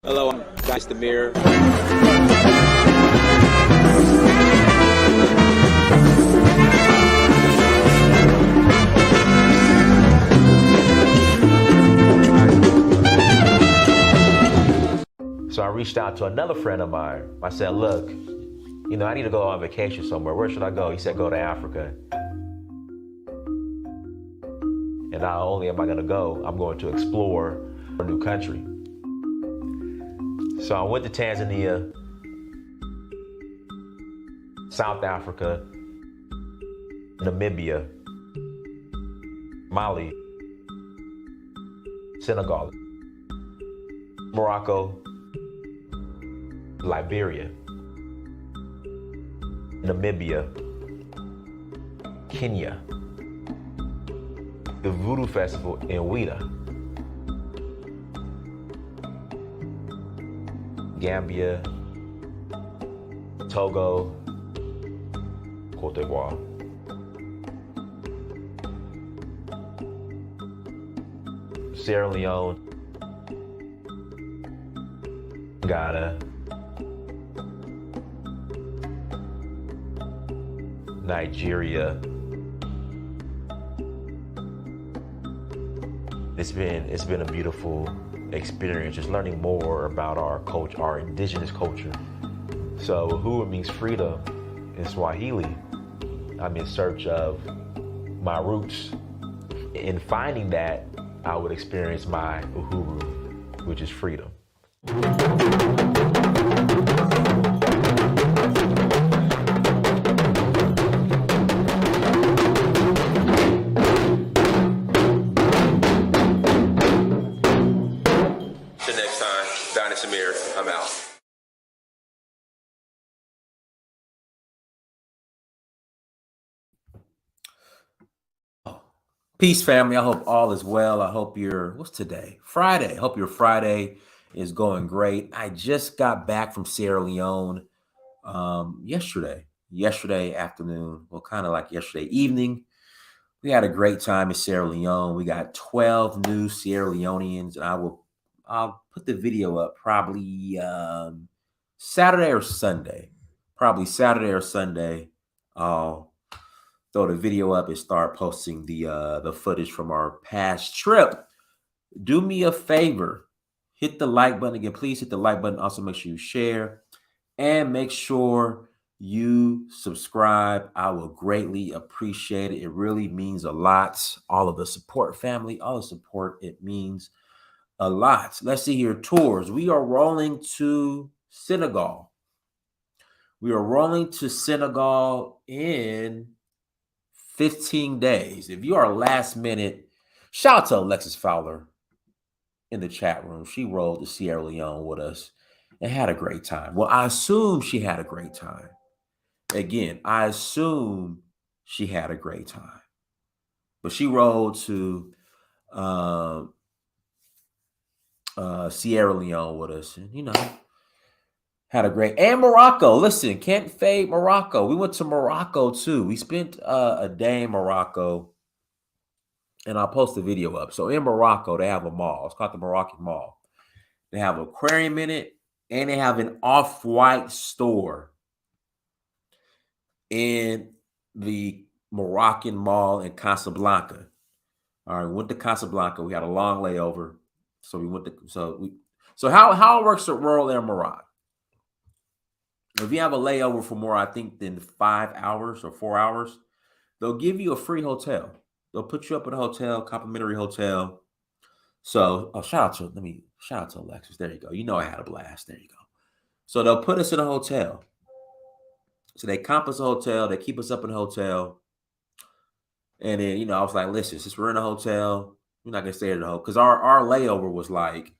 Hello, I'm Dynast Amir. So I reached out to another friend of mine. I said, look, I need to go on vacation somewhere. Where should I go? He said, go to Africa. And not only am I going to go, I'm going to explore a new country. So I went to Tanzania, South Africa, Namibia, Mali, Senegal, Morocco, Liberia, Namibia, Kenya, the Voodoo Festival in Ouida, Gambia, Togo, Cote d'Ivoire. Sierra Leone, Ghana, Nigeria. It's been a beautiful experience, just learning more about our culture, our indigenous culture. So Uhuru means freedom in Swahili. I'm in search of my roots. In finding that, I would experience my Uhuru, which is freedom. Till next time, Dynast Amir, I'm out. Peace, family. I hope all is well. I hope what's today? Friday. I hope your Friday is going great. I just got back from Sierra Leone yesterday afternoon, well, kind of like yesterday evening. We had a great time in Sierra Leone. We got 12 new Sierra Leoneans, and I'll put the video up probably Saturday or Sunday. Probably Saturday or Sunday. I'll throw the video up and start posting the footage from our past trip. Do me a favor, hit the like button again. Please hit the like button. Also, make sure you share and make sure you subscribe. I will greatly appreciate it. It really means a lot. All of the support, family, all the support. It means a lot. Let's see here. Tours. We are rolling to Senegal. We are rolling to Senegal in 15 days. If you are last minute, shout out to Alexis Fowler in the chat room. She rolled to Sierra Leone with us and had a great time. Well, I assume she had a great time. Again, I assume she had a great time. But she rolled to Sierra Leone with us. And, had a great, and Morocco. Listen, can't fade Morocco. We went to Morocco too. We spent a day in Morocco, and I'll post the video up. So in Morocco, they have a mall. It's called the Moroccan Mall. They have an aquarium in it, and they have an off-white store in the Moroccan Mall in Casablanca. All right, we went to Casablanca. We had a long layover, so we went to so how it works at Royal Air Morocco. If you have a layover for more, I think, than 5 hours or 4 hours, they'll give you a free hotel. They'll put you up in a hotel, complimentary hotel. So, shout out to Alexis. There you go. You know I had a blast. There you go. So they'll put us in a hotel. So they comp us a hotel. They keep us up in a hotel. And then, I was like, listen, since we're in a hotel, we're not gonna stay in the hotel because our layover was like,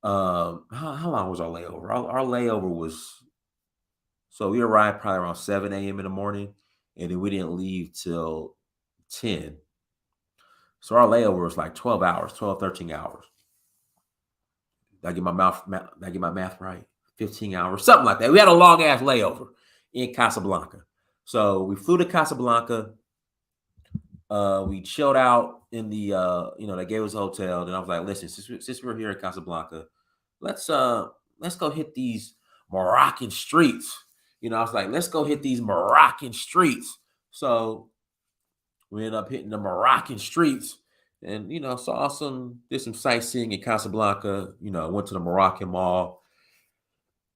how long was our layover? Our layover was. So we arrived probably around 7 a.m. in the morning, and then we didn't leave till 10. So our layover was like 12 hours, 12, 13 hours. Did I get my math right? 15 hours, something like that. We had a long ass layover in Casablanca. So we flew to Casablanca. We chilled out in the, they gave us a hotel. Then I was like, listen, since we're here in Casablanca, let's go hit these Moroccan streets. I was like, let's go hit these Moroccan streets. So we ended up hitting the Moroccan streets and, did some sightseeing in Casablanca, went to the Moroccan mall.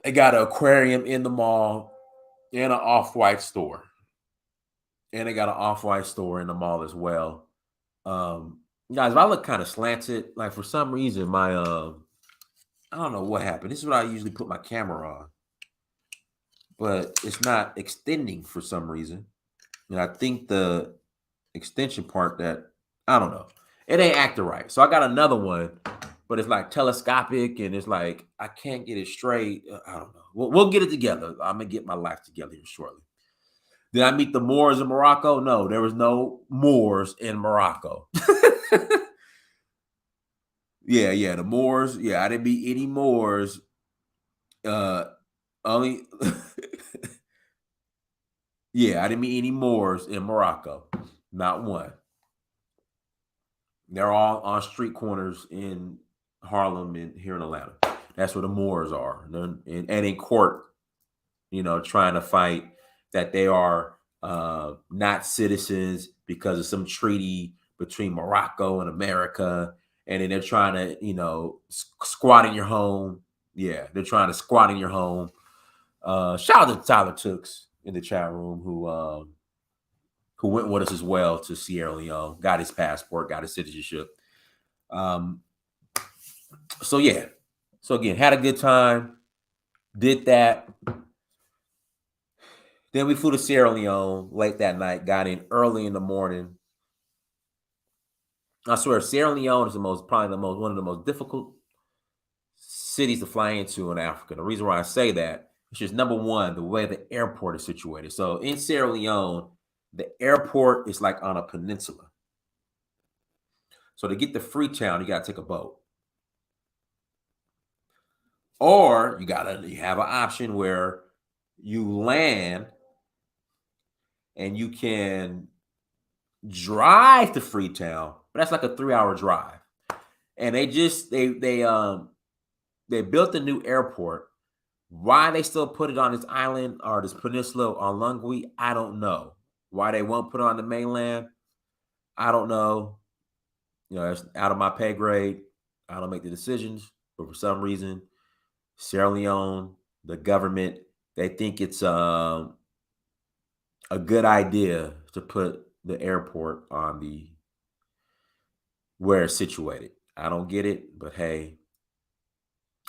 They got an aquarium in the mall and an off-white store. And they got an off-white store in the mall as well. Guys, if I look kind of slanted, like for some reason, my, I don't know what happened. This is what I usually put my camera on. But it's not extending for some reason. And I think the extension part I don't know. It ain't acting right. So I got another one, but it's like telescopic and it's like, I can't get it straight. I don't know. We'll get it together. I'm going to get my life together here shortly. Did I meet the Moors in Morocco? No, there was no Moors in Morocco. Yeah, the Moors. Yeah, I didn't meet any Moors. Only yeah, I didn't meet any Moors in Morocco. Not one. They're all on street corners in Harlem and here in Atlanta. That's where the Moors are. And in court, trying to fight that they are not citizens because of some treaty between Morocco and America. And then they're trying to, squat in your home. Yeah, they're trying to squat in your home. Shout out to Tyler Tooks in the chat room who went with us as well to Sierra Leone, got his passport, got his citizenship. So again, had a good time, did that. Then we flew to Sierra Leone late that night, got in early in the morning. I swear, Sierra Leone is one of the most difficult cities to fly into in Africa. The reason why I say that is just number one, the way the airport is situated. So in Sierra Leone, the airport is like on a peninsula. So to get to Freetown, you got to take a boat. Or you have an option where you land and you can drive to Freetown, but that's like a 3-hour drive. And they built a new airport. Why they still put it on this island or this peninsula on Lungwe, I don't know. Why they won't put it on the mainland, I don't know. It's out of my pay grade. I don't make the decisions, but for some reason, Sierra Leone, the government, they think it's a good idea to put the airport on where it's situated. I don't get it, but hey,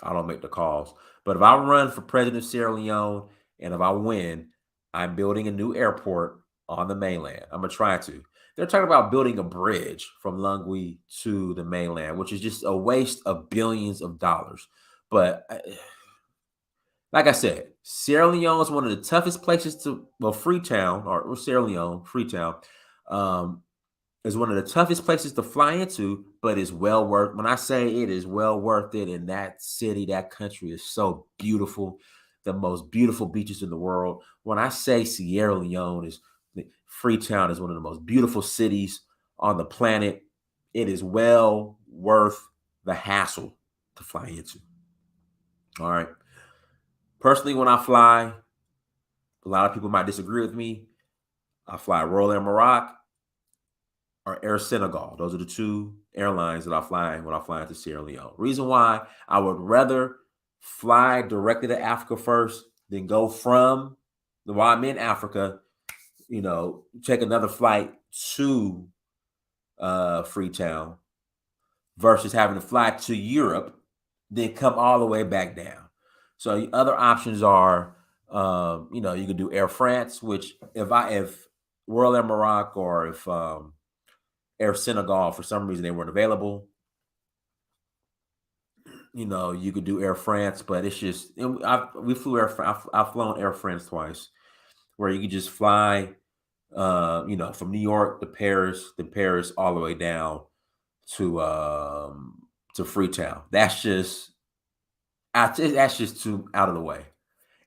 I don't make the calls. But if I run for president of Sierra Leone and if I win, I'm building a new airport on the mainland. I'm going to try to. They're talking about building a bridge from Lungwe to the mainland, which is just a waste of billions of dollars. But like I said, Sierra Leone is one of the toughest places Freetown, or Sierra Leone, Freetown, is one of the toughest places to fly into, but it's well worth. When I say it is well worth it, and that city, that country is so beautiful, the most beautiful beaches in the world. When I say Freetown is one of the most beautiful cities on the planet, it is well worth the hassle to fly into. All right. Personally, when I fly, a lot of people might disagree with me. I fly Royal Air Maroc or Air Senegal. Those are the two airlines that I fly when I fly into Sierra Leone. Reason why I would rather fly directly to Africa first than go from while I'm in Africa, take another flight to Freetown versus having to fly to Europe, then come all the way back down. So other options are, you can do Air France, which if Royal Air Maroc or if Air Senegal, for some reason they weren't available, you could do Air France, but it's just, I've flown Air France twice, where you could just fly, from New York to Paris, all the way down to Freetown. That's just too out of the way.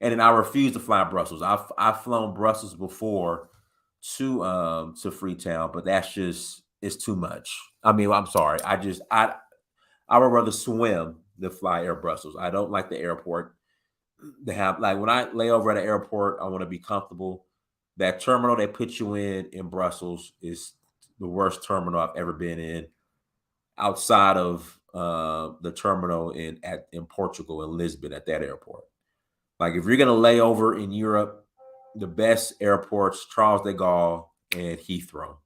And then I refuse to fly Brussels. I've flown Brussels before to Freetown, but it's too much. I mean, I'm sorry. I would rather swim to fly Air Brussels. I don't like the airport. They have, like, when I lay over at an airport, I want to be comfortable. That terminal they put you in Brussels is the worst terminal I've ever been in, outside of the terminal in Portugal, in Lisbon, at that airport. Like, if you're gonna lay over in Europe, the best airports, Charles de Gaulle and Heathrow,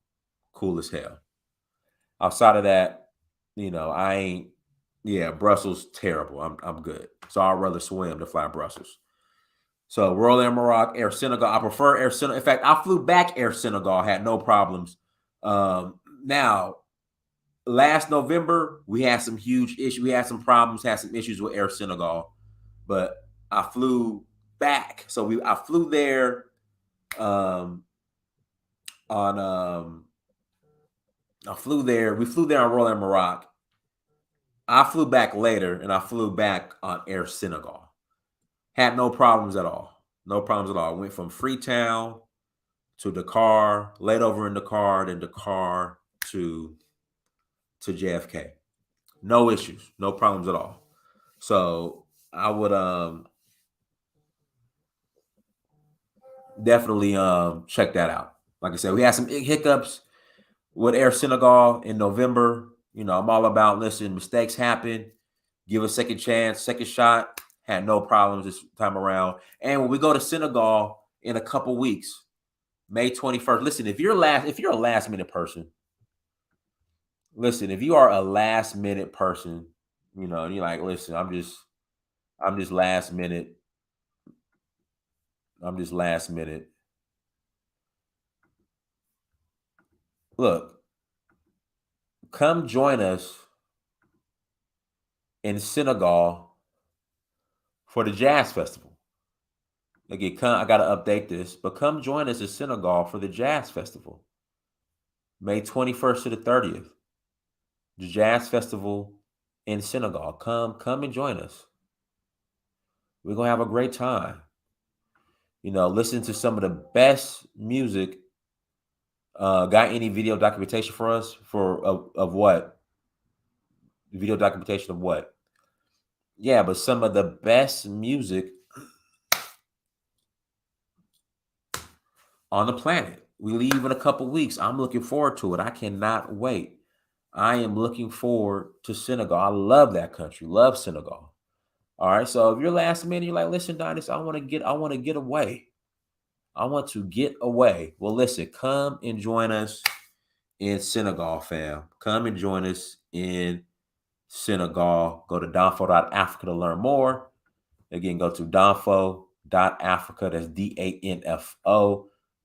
cool as hell. Outside of that, I ain't. Yeah, Brussels terrible. I'm good. So I'd rather swim to fly Brussels. So Royal Air Morocco, Air Senegal. I prefer Air Senegal. In fact, I flew back Air Senegal, had no problems. Now, last November, we had some huge issues. We had some problems, had some issues with Air Senegal, but I flew back. So I flew there we flew there on Royal Air Morocco. I flew back later, and I flew back on Air Senegal. Had no problems at all. No problems at all. Went from Freetown to Dakar, laid over in Dakar, then Dakar to JFK. No issues, no problems at all. So I would definitely check that out. Like I said, we had some hiccups with Air Senegal in November. I'm all about, listen, mistakes happen. Give a second chance, second shot. Had no problems this time around. And when we go to Senegal in a couple weeks, May 21st. Listen, if you're a last minute person, if you are a last minute person, and you're like, listen, I'm just last minute. I'm just last minute. Look, come join us in Senegal for the Jazz Festival. Again, I got to update this, but come join us in Senegal for the Jazz Festival, May 21st to the 30th. The Jazz Festival in Senegal. Come and join us. We're going to have a great time. Listen to some of the best music. Got any video documentation for us of what? Video documentation of what? Yeah, but some of the best music on the planet. We leave in a couple weeks. I'm looking forward to it. I cannot wait. I am looking forward to Senegal. I love that country. Love Senegal. All right. So if you're last minute, you're like, listen, Dynasty, I want to get away. I want to get away. Well, listen, come and join us in Senegal, fam. Come and join us in Senegal. Go to danfo.africa to learn more. Again, go to danfo.africa. That's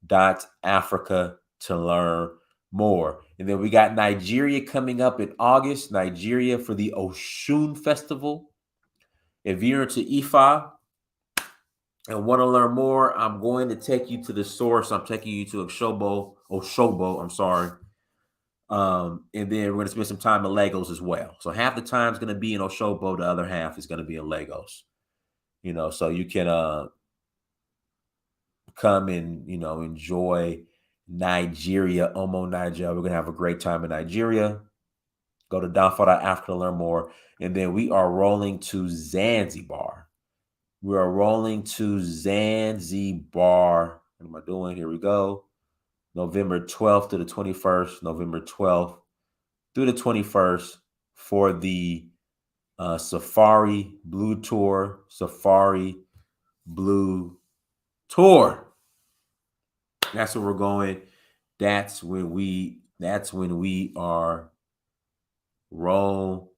DANFO.Africa to learn more. And then we got Nigeria coming up in August. Nigeria for the Osun Festival. If you're into Ifa and want to learn more, I'm going to take you to the source. I'm taking you to Oshobo. I'm sorry. And then we're going to spend some time in Lagos as well. So half the time is going to be in Oshobo. The other half is going to be in Lagos. So you can come and, enjoy Nigeria, Omo, Nigeria. We're going to have a great time in Nigeria. Go to danfo.africa to learn more. And then we are rolling to Zanzibar. We are rolling to Zanzibar. What am I doing? Here we go. November 12th to the 21st. November 12th through the 21st for the Safari Blue Tour. Safari Blue Tour. That's where we're going. That's when we are rolling.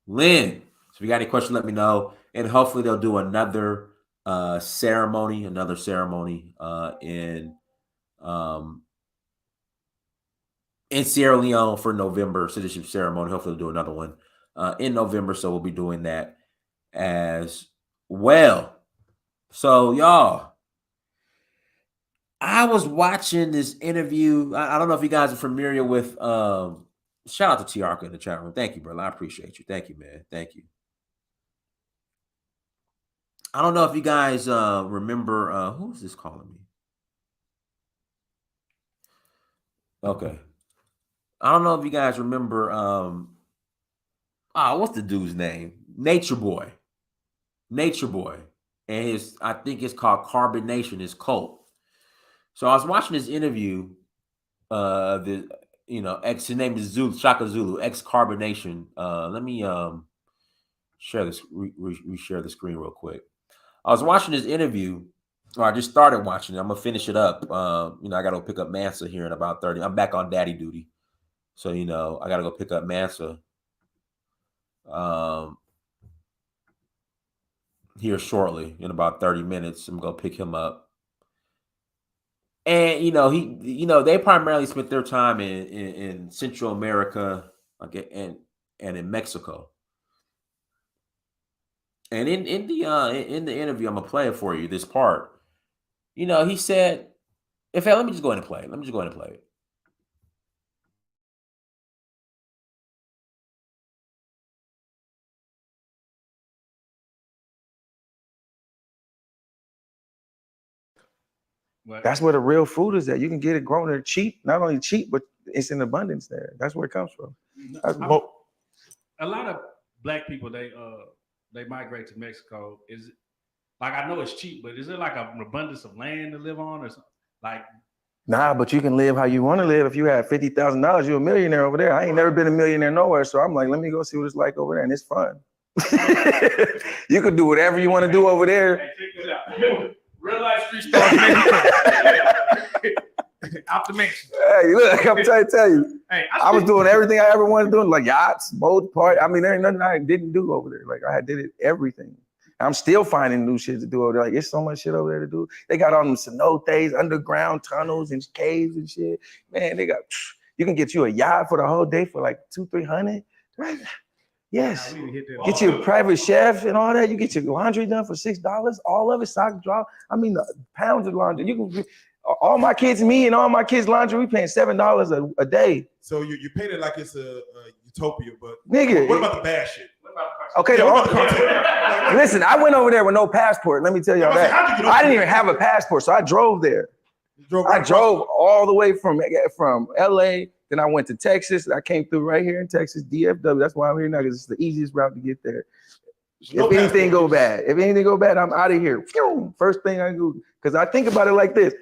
So if you got any questions, let me know. And hopefully they'll do another ceremony in Sierra Leone for November citizenship ceremony. Hopefully they'll do another one in November. So we'll be doing that as well. So y'all, I was watching this interview. I don't know if you guys are familiar with shout out to Tiarka in the chat room. Thank you, brother. I appreciate you. Thank you, man. Thank you. I don't know if you guys remember who's this calling me? Okay. I don't know if you guys remember what's the dude's name? Nature Boy, and I think it's called Carbonation, his cult. So I was watching this interview. His name is Shaka Zulu, ex Carbonation. Let me share this, reshare the screen real quick. I was watching this interview, or I just started watching it. I'm gonna finish it up. I gotta go pick up Mansa here in about 30. I'm back on daddy duty, so I gotta go pick up Mansa here shortly in about 30 minutes. I'm gonna pick him up. And they primarily spent their time in Central America, and in Mexico. And in the interview, I'm gonna play it for you. This part, he said, in fact, let me just go ahead and play it. That's where the real food is at. You can get it grown there cheap, not only cheap, but it's in abundance there. That's where it comes from. A lot of black people, they migrate to Mexico. Is it, like, I know it's cheap, but is it like an abundance of land to live on, or something? Like, nah, but you can live how you want to live. If you have $50,000, you're a millionaire over there. I ain't never been a millionaire nowhere, so I'm like, let me go see what it's like over there, and it's fun. You could do whatever you want to do over there. Hey, check this out. Real life street stars, out the mix. Hey, look, I'm trying to tell you. Hey, I was doing everything I ever wanted to do, like yachts, boat party. I mean, there ain't nothing I didn't do over there. Like I did it everything. I'm still finding new shit to do over there. Like there's so much shit over there to do. They got all them cenotes, underground tunnels and caves and shit. Man, you can get you a yacht for the whole day for like $200-300. Right? Yes. Get you a private chef and all that. You get your laundry done for $6. All of it, sock drop. I mean, pounds of laundry. You can. All my kids, me and all my kids' laundry, we paying $7 a day. So you paint it like it's a utopia, but nigga, what about the bad shit? Okay, listen, I went over there with no passport. Let me tell y'all that. I didn't even have a passport, so I drove there. I drove all the way from LA, then I went to Texas. I came through right here in Texas, DFW. That's why I'm here now, because it's the easiest route to get there. If anything go bad, I'm out of here. First thing I do, because I think about it like this.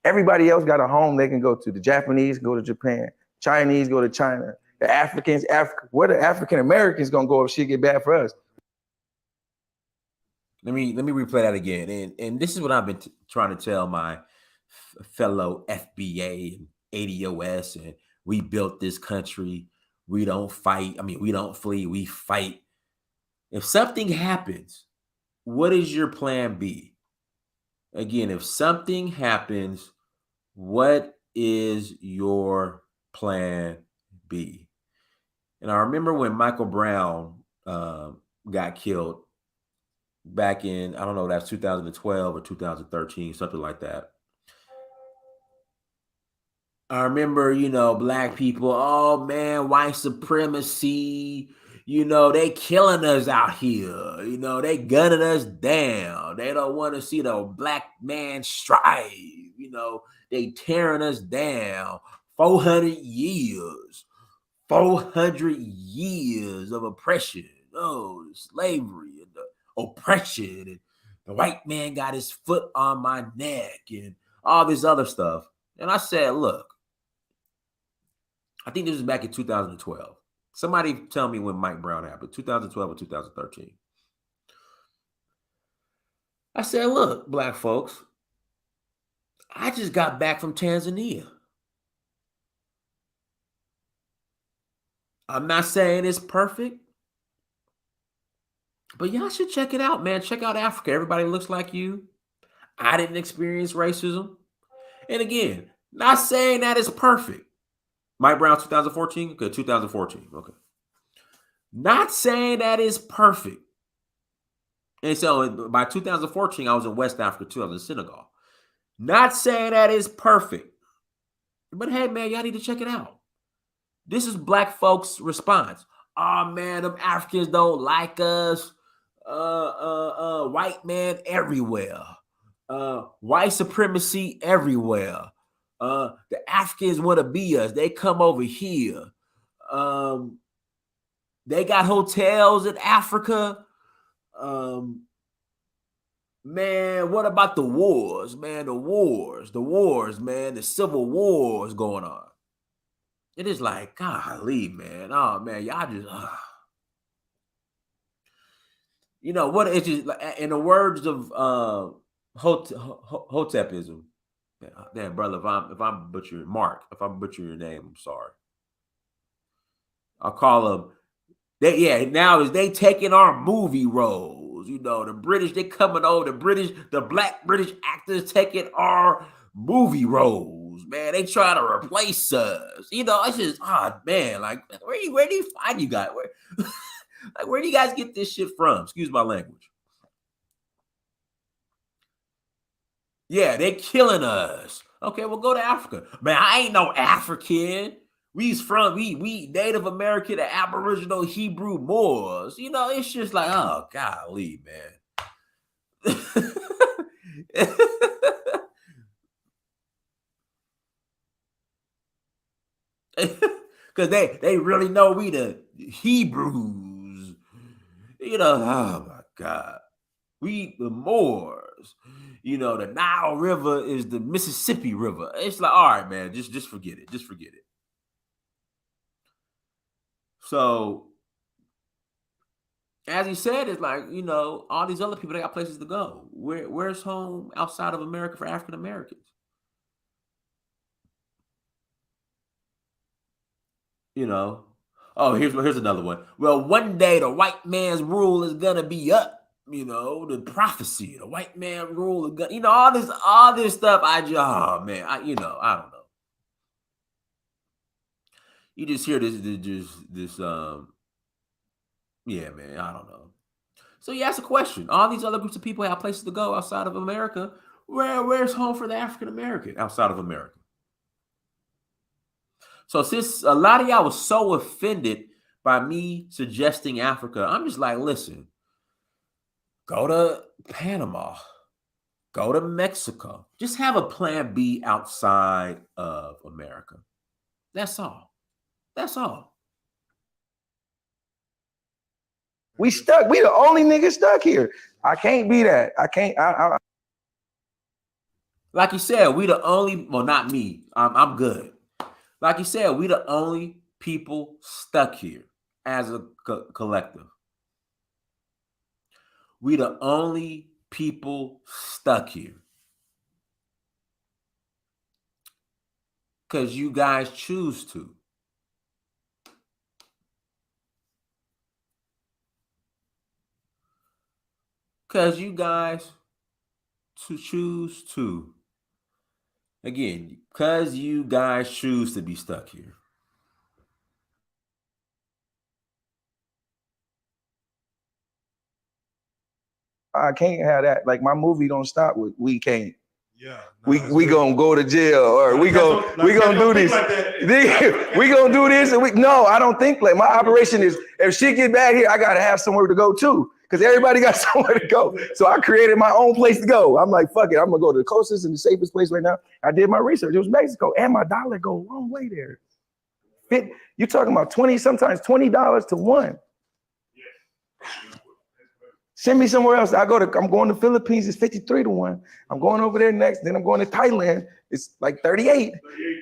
Everybody else got a home they can go to. The Japanese go to Japan. Chinese go to China. The Africans, where the African Americans gonna go if shit get bad for us? Let me replay that again. And this is what I've been trying to tell my fellow FBA and ADOS. And we built this country. We don't fight. I mean, we don't flee. We fight. If something happens, what is your plan B? Again, if something happens, what is your plan B? And I remember when Michael Brown got killed back in, I don't know, that's 2012 or 2013, something like that. I remember, black people, oh man, white supremacy, they killing us out here. They gunning us down. They don't want to see the black man strive. They tearing us down. 400 years of oppression. Slavery and the oppression. And the white man got his foot on my neck and all this other stuff. And I said, look, I think this was back in 2012. Somebody tell me when Mike Brown happened, 2012 or 2013. I said, look, black folks, I just got back from Tanzania. I'm not saying it's perfect, but y'all should check it out, man. Check out Africa. Everybody looks like you. I didn't experience racism. And again, not saying that it's perfect. Mike Brown, 2014? Okay, 2014. Okay. Not saying that it's perfect. And so by 2014, I was in West Africa too. I was in Senegal. Not saying that it's perfect. But hey, man, y'all need to check it out. This is black folks' response. Oh, man, them Africans don't like us. White man everywhere. White supremacy everywhere. The Africans want to be us. They come over here. They got hotels in Africa. Man, what about the wars, man? The wars, man. The civil wars going on. It is like, golly, man. Oh, man, y'all just, you know what? It's just like, in the words of Hotepism. Damn, brother, if I'm butchering Mark, if I'm butchering your name, I'm sorry. I'll call them. Now they taking our movie roles. You know, the British, they coming over. The black British actors taking our movie roles. Man, they trying to replace us. You know, it's just, man, like where do you find you guys? Where do you guys get this shit from? Excuse my language. Yeah, they killing us. Okay, well, go to Africa. Man, I ain't no African. We Native American, the Aboriginal Hebrew Moors. You know, it's just like, oh, golly, man. Because they really know we the Hebrews. You know, oh, my God. We the Moors. You know, the Nile River is the Mississippi River. It's like, all right, man, just forget it. Just forget it. So, as he said, it's like, you know, all these other people, they got places to go. Where's home outside of America for African Americans? You know, oh, here's another one. Well, one day the white man's rule is gonna be up. You know, the prophecy, the white man rule is gonna, you know, all this stuff. I don't know. You just hear this, yeah, man, I don't know. So you ask a question. All these other groups of people have places to go outside of America. Where's home for the African American outside of America? So since a lot of y'all was so offended by me suggesting Africa, I'm just like, listen, go to Panama, go to Mexico. Just have a plan B outside of America. That's all. That's all. We stuck. We the only niggas stuck here. I can't be that. I can't. Like you said, we the only. Well, not me. I'm good. Like you said, we the only people stuck here as a collective. We the only people stuck here. Because you guys choose to. Because you guys choose to. Again, because you guys choose to be stuck here. I can't have that. Like my movie don't stop with we can't. Yeah. We gonna go to jail or we gonna do this. We gonna do this and no, I don't think like my operation is if shit get bad here, I gotta have somewhere to go too. Because everybody got somewhere to go. So I created my own place to go. I'm like, fuck it, I'm gonna go to the closest and the safest place right now. I did my research. It was Mexico. And my dollar go a long way there. You're talking about 20, sometimes $20 to one. Send me somewhere else. I'm going to Philippines, it's 53 to 1. I'm going over there next. Then I'm going to Thailand. It's like 38.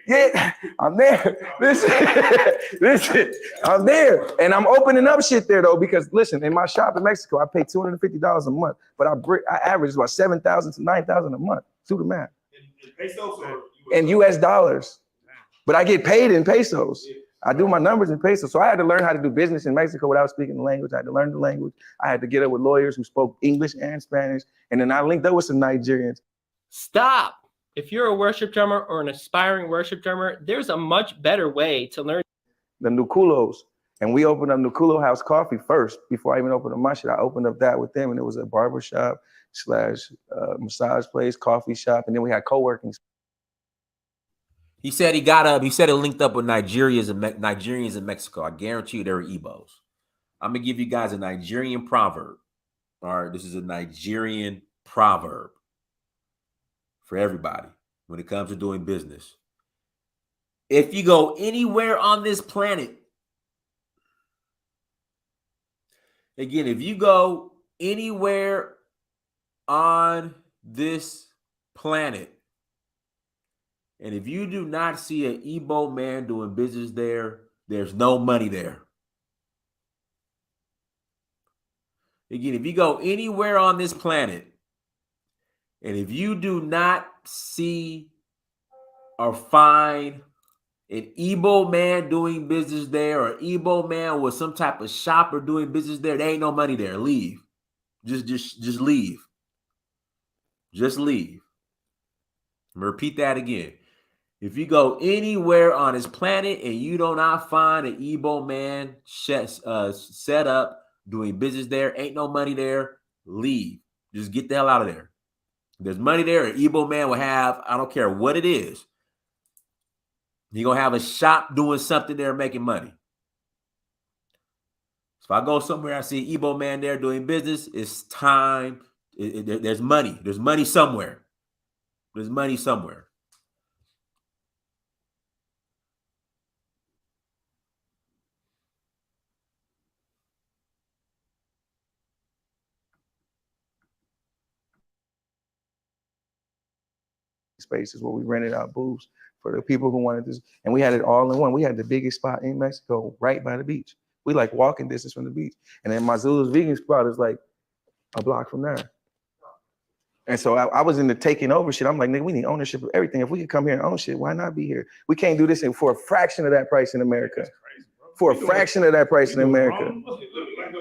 Yeah, I'm there. Listen, I'm there. And I'm opening up shit there though, because listen, in my shop in Mexico, I pay $250 a month, but I average about $7,000 to $9,000 a month. Do the math. In pesos or in US dollars. But I get paid in pesos. I do my numbers in pesos. So I had to learn how to do business in Mexico without speaking the language. I had to learn the language. I had to get up with lawyers who spoke English and Spanish. And then I linked up with some Nigerians. Stop. If you're a worship drummer or an aspiring worship drummer, there's a much better way to learn. The Nukulos. And we opened up Nukulo House Coffee first. Before I even opened up my shit, I opened up that with them. And it was a barbershop / massage place, coffee shop. And then we had co-working. He said it linked up with Nigerians in Mexico. I guarantee you there were Igbos. I'm going to give you guys a Nigerian proverb. All right, this is a Nigerian proverb for everybody when it comes to doing business. If you go anywhere on this planet, again, if you go anywhere on this planet, and if you do not see an Igbo man doing business there, there's no money there. Again, if you go anywhere on this planet, and if you do not see or find an Igbo man doing business there, or Igbo man with some type of shop or doing business there, there ain't no money there. Leave. Just leave. Just leave. I'm gonna repeat that again. If you go anywhere on this planet and you do not find an Igbo man set up doing business there, ain't no money there, leave. Just get the hell out of there. If there's money there, an Igbo man will have, I don't care what it is, you're going to have a shop doing something there making money. So if I go somewhere, I see an Igbo man there doing business, it's time. There's money. There's money somewhere. There's money somewhere. Spaces where we rented out booths for the people who wanted this, and we had it all in one. We had the biggest spot in Mexico right by the beach. We like walking distance from the beach, and then Mazula's vegan spot is like a block from there. And so I was into taking over shit. I'm like, nigga, we need ownership of everything. If we could come here and own shit, why not be here? We can't do this for a fraction of that price in America. For a fraction of that price in America.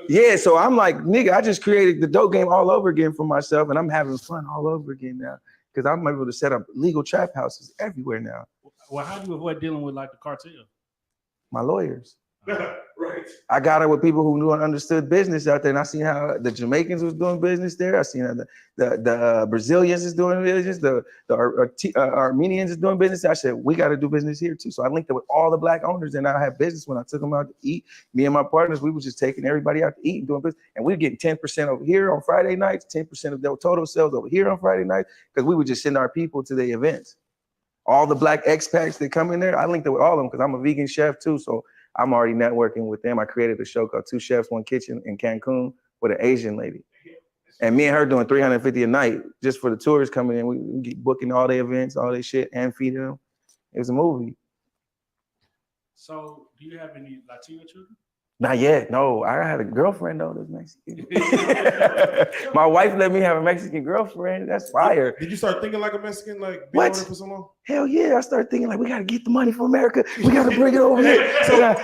Yeah, so I'm like, nigga, I just created the dope game all over again for myself, and I'm having fun all over again now because I'm able to set up legal trap houses everywhere now. Well, how do you avoid dealing with like the cartel? My lawyers. Right. I got it with people who knew and understood business out there, and I seen how the Jamaicans was doing business there. I seen how the Brazilians is doing business, the Armenians is doing business. I said we got to do business here too. So I linked up with all the black owners, and I had business when I took them out to eat. Me and my partners, we were just taking everybody out to eat and doing business, and we were getting 10% over here on Friday nights, 10% of their total sales over here on Friday nights, because we would just send our people to the events. All the black expats that come in there, I linked up with all of them because I'm a vegan chef too. So I'm already networking with them. I created a show called Two Chefs, One Kitchen in Cancun with an Asian lady. And me and her doing $350 a night just for the tourists coming in. We get booking all the events, all this shit, and feeding them. It was a movie. So do you have any Latino children? Not yet. No, I had a girlfriend though that's Mexican. My wife let me have a Mexican girlfriend. That's fire. Did you start thinking like a Mexican, like being over there for so long? Hell yeah. I started thinking like, we got to get the money from America. We got to bring it over here.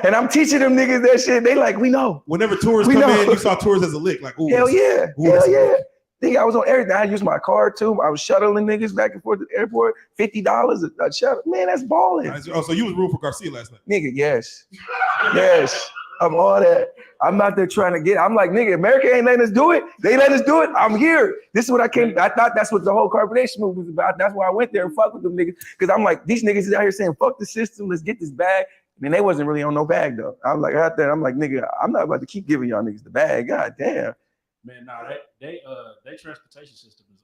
And I'm teaching them niggas that shit. They like, we know. Whenever tourists come in, you saw tourists as a lick. Like, ooh, hell yeah. Hell yeah. Nigga, I was on everything. I used my car too. I was shuttling niggas back and forth to the airport. $50 a shuttle. Man, that's balling. Oh, so you was rooting for Garcia last night? Nigga, yes. Yes. I'm all that. I'm out there trying to get. I'm like, nigga, America ain't letting us do it. They let us do it. I'm here. This is what I came. I thought that's what the whole carbonation movement was about. That's why I went there and fuck with them niggas. Because I'm like, these niggas is out here saying, fuck the system. Let's get this bag. And they wasn't really on no bag though. I'm like out there. I'm like, nigga, I'm not about to keep giving y'all niggas the bag. God damn. Man, nah, they transportation system is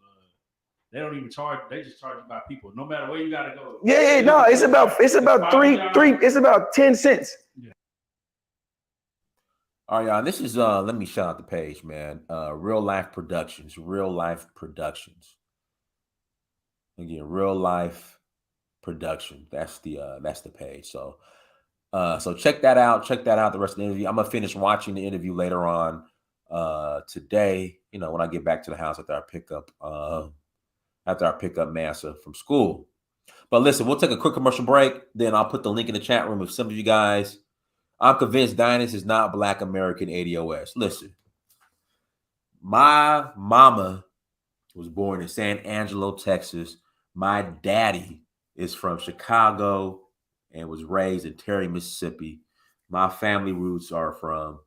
they don't even charge. They just charge you by people. No matter where you gotta go. Yeah, no, it's about three. It's about 10 cents. Yeah. All right, y'all. This is let me shout out the page, man. Real Life Productions. Real Life Productions. Again, Real Life Production. That's the page. So check that out. Check that out. The rest of the interview. I'm gonna finish watching the interview later on today. You know, when I get back to the house after I pick up Massa from school. But listen, we'll take a quick commercial break. Then I'll put the link in the chat room if some of you guys. I'm convinced Dynast is not Black American ADOS. Listen, my mama was born in San Angelo, Texas. My daddy is from Chicago and was raised in Terry, Mississippi. My family roots are from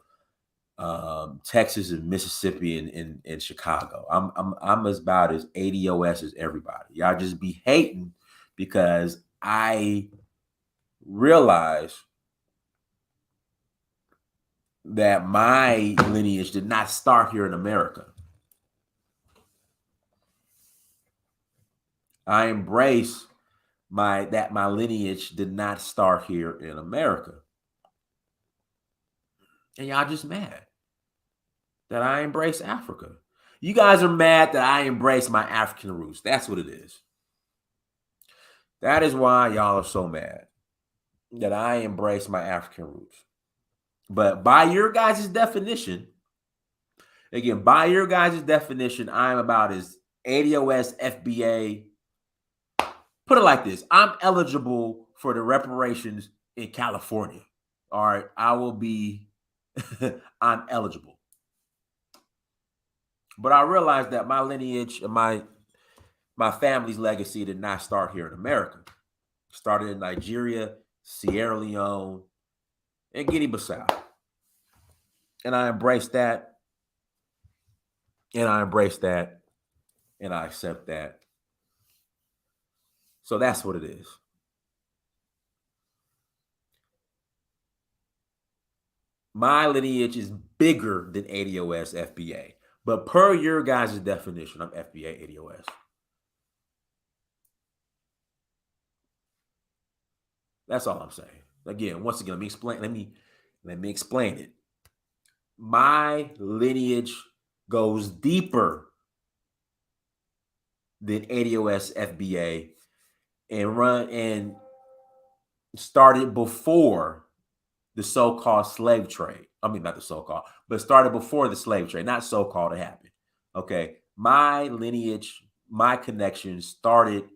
Texas and Mississippi and Chicago. I'm as about as ADOS as everybody. Y'all just be hating because I realize that my lineage did not start here in America. I embrace my lineage did not start here in America. And y'all just mad that I embrace Africa. You guys are mad that I embrace my African roots. That's what it is. That is why y'all are so mad that I embrace my African roots. But by your guys' definition, again, by your guys' definition, I'm about as ADOS, FBA. Put it like this. I'm eligible for the reparations in California. All right. I will be, I'm eligible. But I realized that my lineage and my family's legacy did not start here in America. It started in Nigeria, Sierra Leone, and Guinea-Bissau. And I embraced that. And I embrace that. And I accept that. So that's what it is. My lineage is bigger than ADOS, FBA. But per your guys' definition, I'm FBA, ADOS. That's all I'm saying. Again, once again, let me explain it. My lineage goes deeper than ADOS, FBA, and started before the so-called slave trade. I mean, not the so-called, but started before the slave trade, not so-called, it happened. Okay. My lineage, my connection started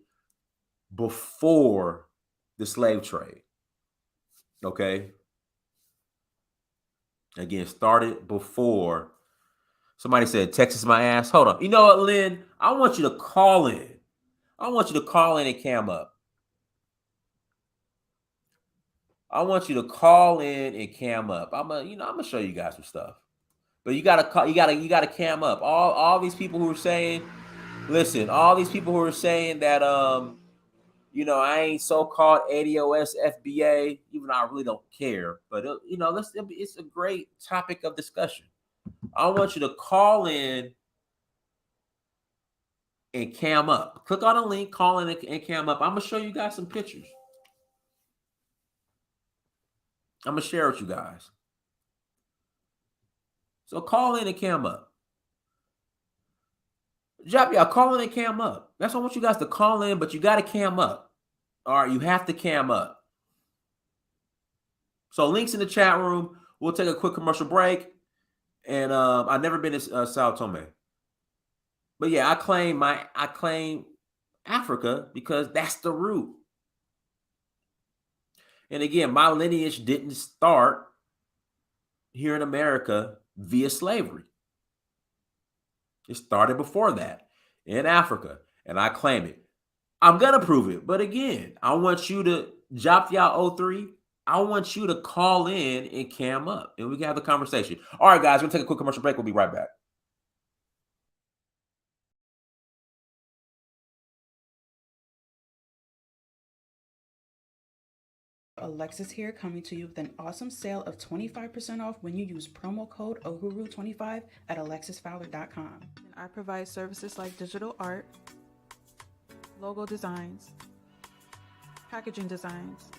before the slave trade. Okay. Again, started before. Somebody said, Texas my ass. Hold on. You know what, Lynn? I want you to call in. I want you to call in and cam up. I want you to call in and cam up. I'm gonna show you guys some stuff. But you gotta cam up. All these people who are saying, listen, all these people who are saying that I ain't so-called ADOS FBA, even though I really don't care. But it's a great topic of discussion. I want you to call in and cam up. Click on the link, call in and cam up. I'm gonna show you guys some pictures. I'm going to share with you guys. So call in and cam up. Y'all call in and cam up. That's why I want you guys to call in, but you got to cam up. All right, you have to cam up. So links in the chat room. We'll take a quick commercial break. And I've never been to Sao Tome. But yeah, I claim Africa because that's the root. And again, my lineage didn't start here in America via slavery. It started before that in Africa, and I claim it. I'm going to prove it. But again, I want you to, Jopia03, I want you to call in and cam up, and we can have a conversation. All right, guys, we're going to take a quick commercial break. We'll be right back. Alexis here, coming to you with an awesome sale of 25% off when you use promo code OHURU25 at alexisfowler.com. I provide services like digital art, logo designs, packaging designs,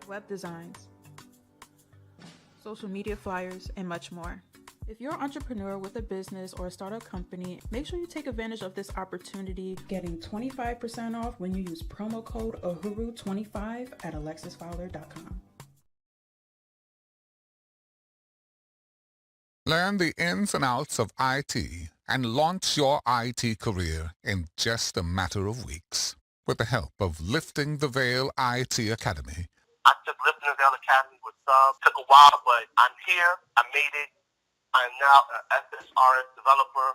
web designs, social media flyers, and much more. If you're an entrepreneur with a business or a startup company, make sure you take advantage of this opportunity, getting 25% off when you use promo code OHURU25 at alexisfowler.com. Learn the ins and outs of IT and launch your IT career in just a matter of weeks with the help of Lifting the Veil IT Academy. I took Lifting the Veil Academy with subs. Took a while, but I'm here. I made it. I'm now an SSRS developer.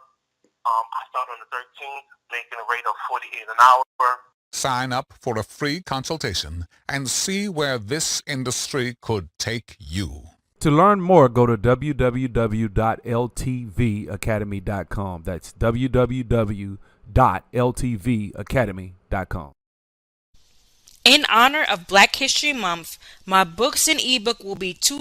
I started on the 13th, making a rate of $48 an hour. Sign up for a free consultation and see where this industry could take you. To learn more, go to www.ltvacademy.com. That's www.ltvacademy.com. In honor of Black History Month, my books and ebook will be $2.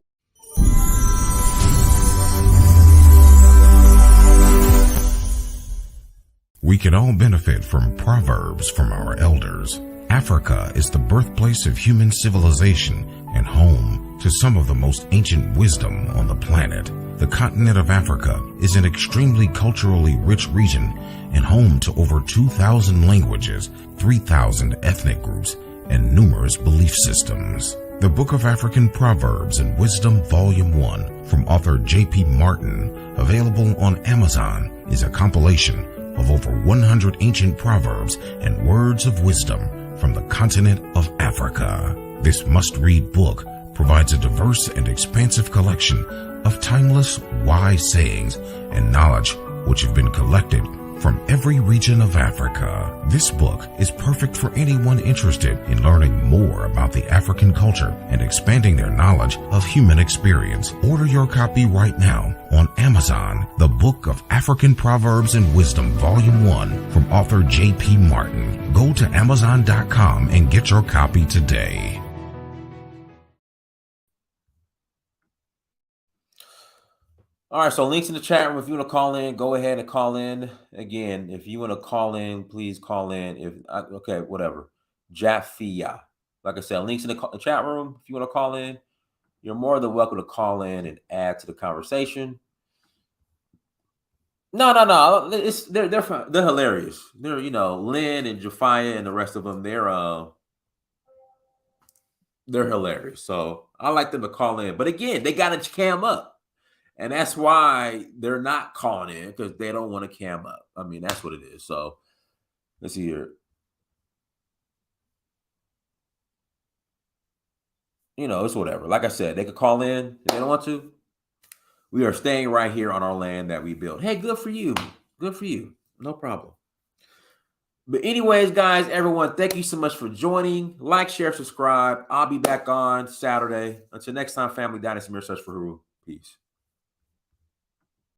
We can all benefit from proverbs from our elders. Africa is the birthplace of human civilization and home to some of the most ancient wisdom on the planet. The continent of Africa is an extremely culturally rich region and home to over 2,000 languages, 3,000 ethnic groups, and numerous belief systems. The Book of African Proverbs and Wisdom, Volume 1, from author J.P. Martin, available on Amazon, is a compilation of over 100 ancient proverbs and words of wisdom from the continent of Africa. This must-read book provides a diverse and expansive collection of timeless, wise sayings and knowledge which have been collected from every region of Africa. This book is perfect for anyone interested in learning more about the African culture and expanding their knowledge of human experience. Order your copy right now on Amazon. The Book of African Proverbs and Wisdom, Volume 1, from author J.P. Martin. Go to Amazon.com and get your copy today. All right, so links in the chat room. If you want to call in, go ahead and call in. Again, if you want to call in, please call in. Okay, whatever. Jafia. Like I said, links in the chat room. If you want to call in, you're more than welcome to call in and add to the conversation. No. They're hilarious. They're, Lynn and Jafia and the rest of them. They're hilarious. So I like them to call in. But again, they got to cam up. And that's why they're not calling in, because they don't want to cam up. I mean, that's what it is. So let's see here. It's whatever. Like I said, they could call in if they don't want to. We are staying right here on our land that we built. Hey, good for you. Good for you. No problem. But anyways, guys, everyone, thank you so much for joining. Like, share, subscribe. I'll be back on Saturday. Until next time, family, Dynasty Mirror, search for Huru. Peace.